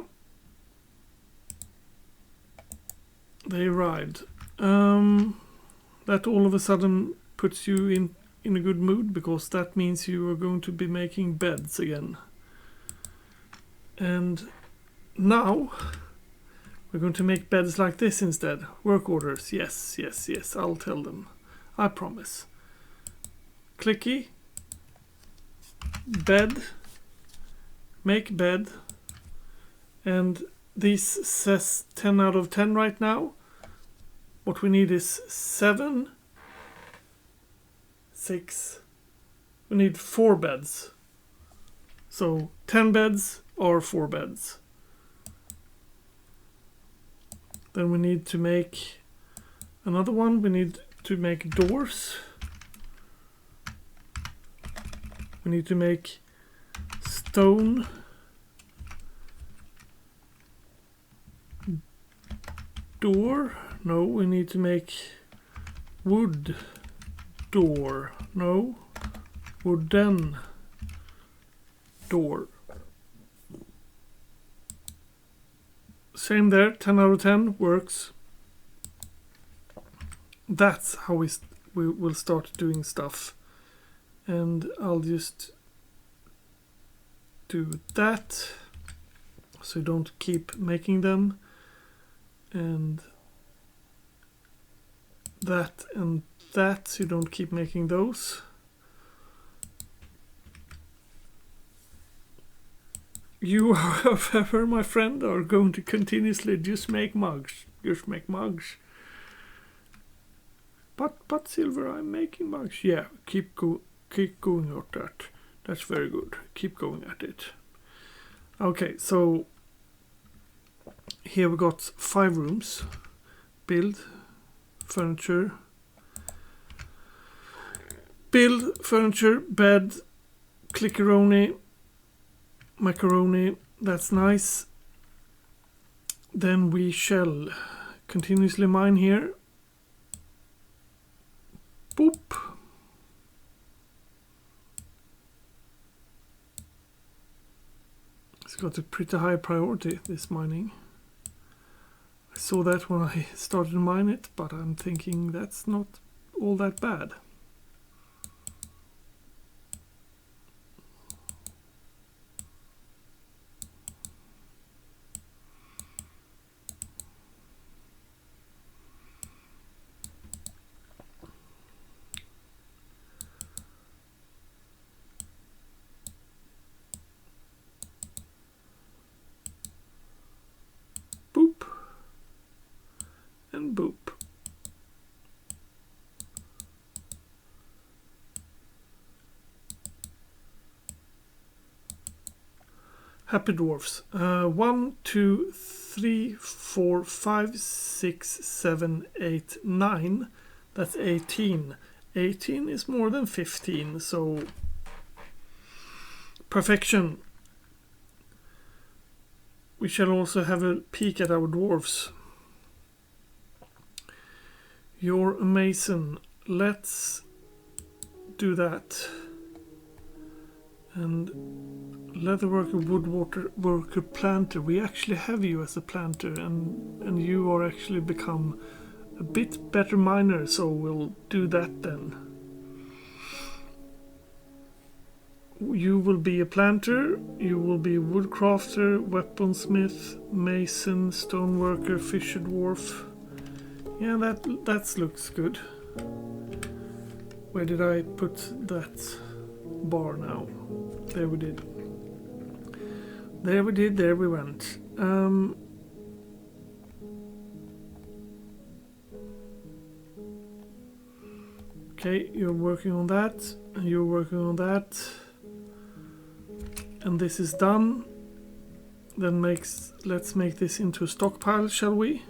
They arrived. That all of a sudden puts you in a good mood, because that means you are going to be making beds again. And now We're going to make beds like this instead. Work orders. Yes, yes, yes. I'll tell them. I promise. Clicky. Bed. Make bed. And this says 10 out of 10 right now. What we need is 7, 6. We need 4 beds. So 10 beds or 4 beds. Then we need to make another one. We need to make doors. We need to make stone door. No, we need to make wood door. No, wooden door. Same there, 10 out of 10 works. That's how we will start doing stuff. And I'll just do that so you don't keep making them. And that so you don't keep making those. You, however, my friend, are going to continuously just make mugs. Just make mugs. But Silver, I'm making mugs. Yeah, keep going at that. That's very good. Keep going at it. Okay, so here we got 5 rooms. Build furniture. Build furniture, bed, clickeroni, macaroni. That's nice. Then we shall continuously mine here. Boop. It's got a pretty high priority, this mining. I saw that when I started to mine it, but I'm thinking that's not all that bad. Boop. And boop. Happy dwarfs. 1, 2, 3, 4, 5, 6, 7, 8, 9. That's 18. 18 is more than 15, so perfection. We shall also have a peek at our dwarfs. You're a mason. Let's do that. And leatherworker, woodworker, planter. We actually have you as a planter, and you are actually become a bit better miner, so we'll do that then. You will be a planter, you will be a woodcrafter, weaponsmith, mason, stoneworker, fisher dwarf. Yeah, that looks good. Where did I put that bar now? There we did. There we did, there we went. Okay, you're working on that, and you're working on that. And this is done. Then let's make this into a stockpile, shall we?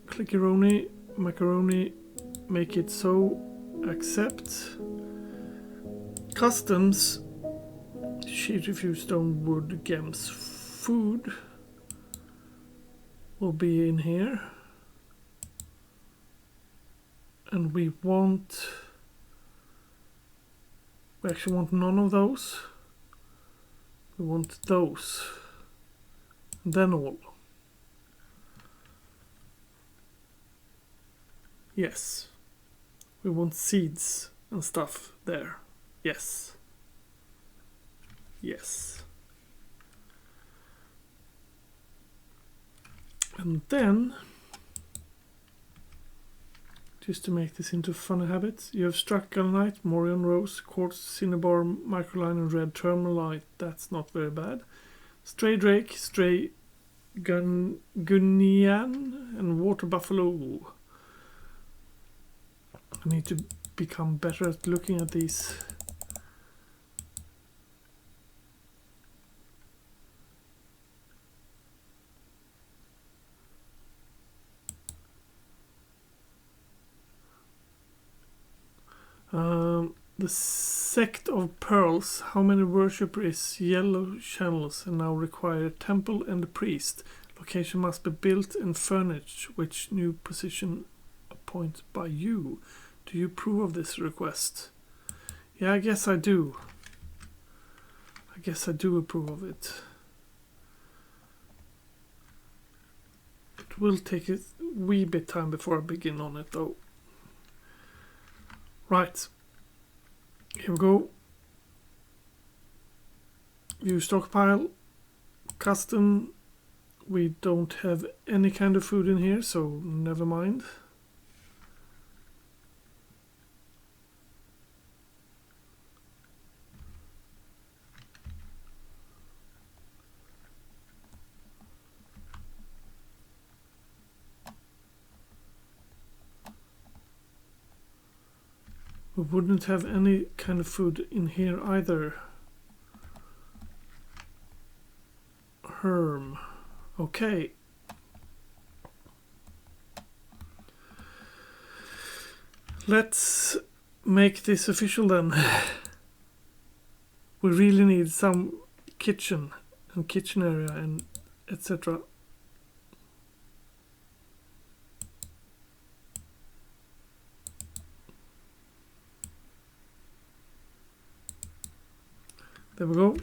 Clickeroni, macaroni, make it so, accept. Customs, sheet refuse, stone, wood, gems, food will be in here. And we actually want none of those. We want those. And then all. Yes. We want seeds and stuff there. Yes. Yes. And then, just to make this into fun habits, you have struck Galanite, Morion Rose, Quartz, Cinnabar, Microline and Red Termalite. That's not very bad. Stray Drake, Stray Gunian and Water Buffalo. I need to become better at looking at these. The Sect of Pearls. How many worshippers? Yellow channels and now require a temple and a priest. Location must be built and furnished. Which new position appointed by you? Do you approve of this request? Yeah, I guess I do. I guess I do approve of it. It will take a wee bit time before I begin on it though. Right. Here we go. View stockpile. Custom. We don't have any kind of food in here, so never mind. We wouldn't have any kind of food in here either. Herm. Okay. Let's make this official then. We really need some kitchen and kitchen area and etc. There we go.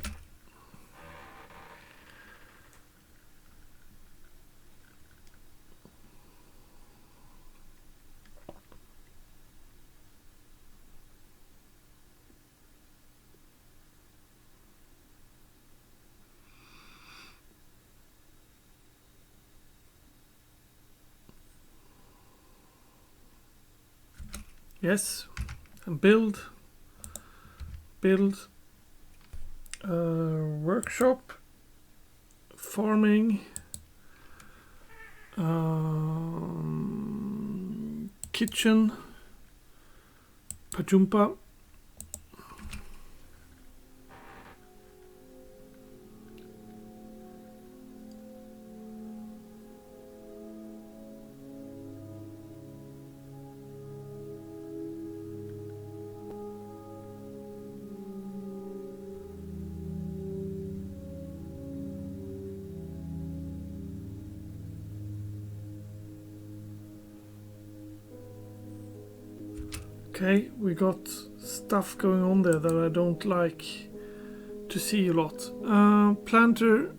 Yes, and build. Workshop, farming, kitchen, Pajumpa. Okay, we got stuff going on there that I don't like to see a lot. Planter.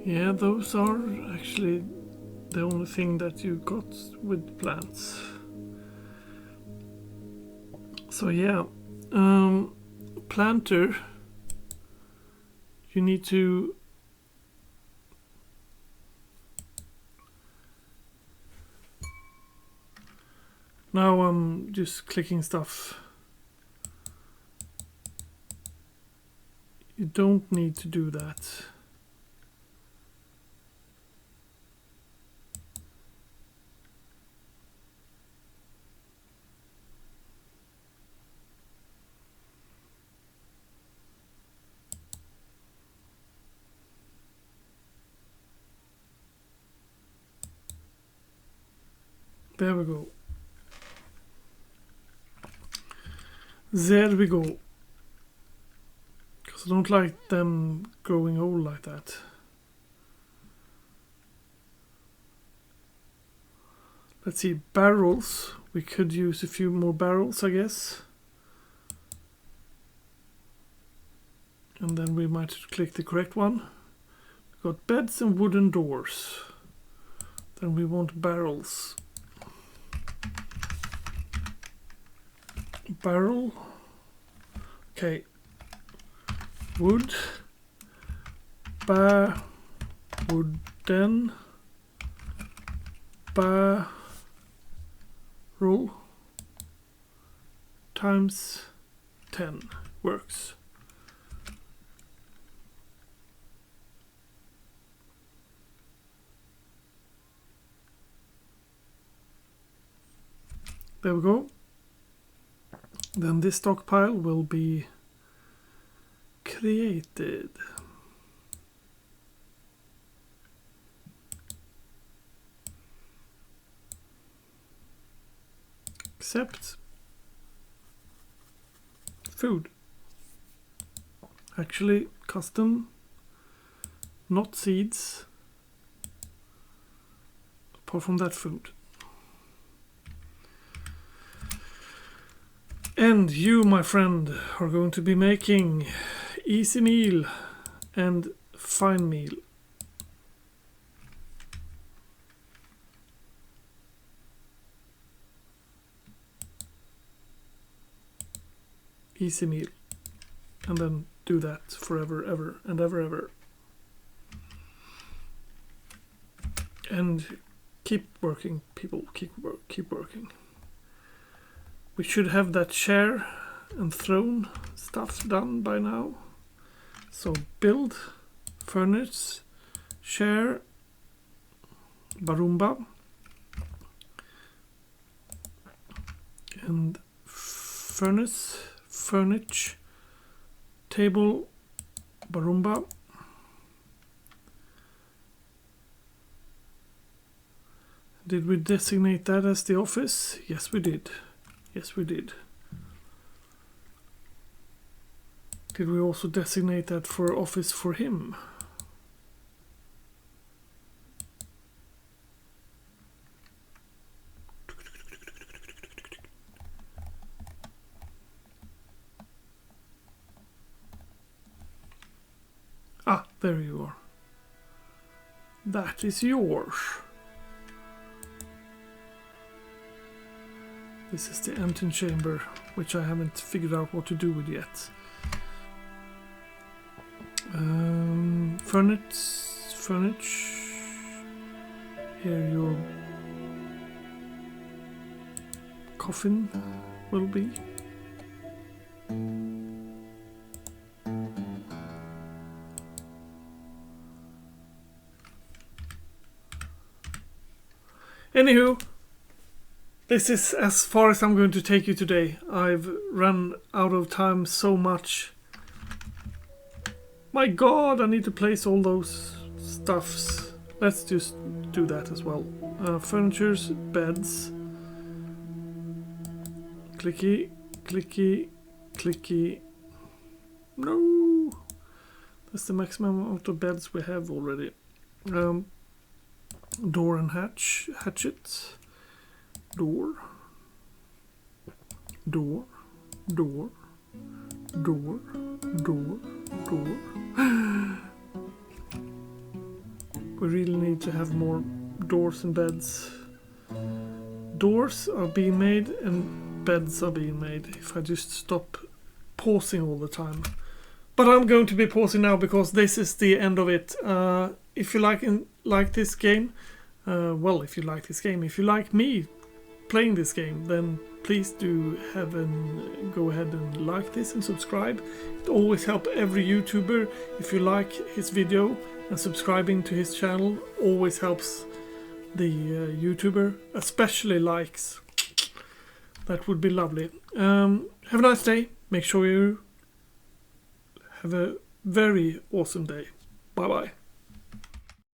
Yeah, those are actually the only thing that you got with plants. So yeah, planter, you need to now I'm just clicking stuff. You don't need to do that. There we go. There we go. because I don't like them growing old like that. Let's see, barrels. We could use a few more barrels, I guess. And then we might click the correct one. We've got beds and wooden doors. Then we want barrels. Barrel. Okay. Wood. Wooden. Barrel. Times 10 works. There we go. Then this stockpile will be created. Except food. Actually, custom, not seeds. Apart from that, food. And you, my friend, are going to be making easy meal and fine meal. Easy meal. And then do that forever, ever, and ever, ever. And keep working, people. Keep working. We should have that share and throne stuff done by now. So build, furnace, share, Barumba, and furnace, table, Barumba. Did we designate that as the office? Yes, we did. Yes, we did. Did we also designate that for office for him? Ah, there you are. That is yours. This is the emptying chamber, which I haven't figured out what to do with yet. Furniture. Here your coffin will be. Anywho, this is as far as I'm going to take you today. I've run out of time so much. My God, I need to place all those stuffs. Let's just do that as well. Furnitures, beds. Clicky, clicky, clicky. No! That's the maximum amount of beds we have already. Door and hatchet. Door. We really need to have more doors and beds. Doors are being made and beds are being made. If I just stop pausing all the time. But I'm going to be pausing now because this is the end of it. If you like this game, if you like this game, if you like me playing this game, then please do go ahead and like this and subscribe. It always helps every YouTuber. If you like his video and subscribing to his channel, always helps the YouTuber, especially likes. That would be lovely. Have a nice day. Make sure you have a very awesome day. Bye bye.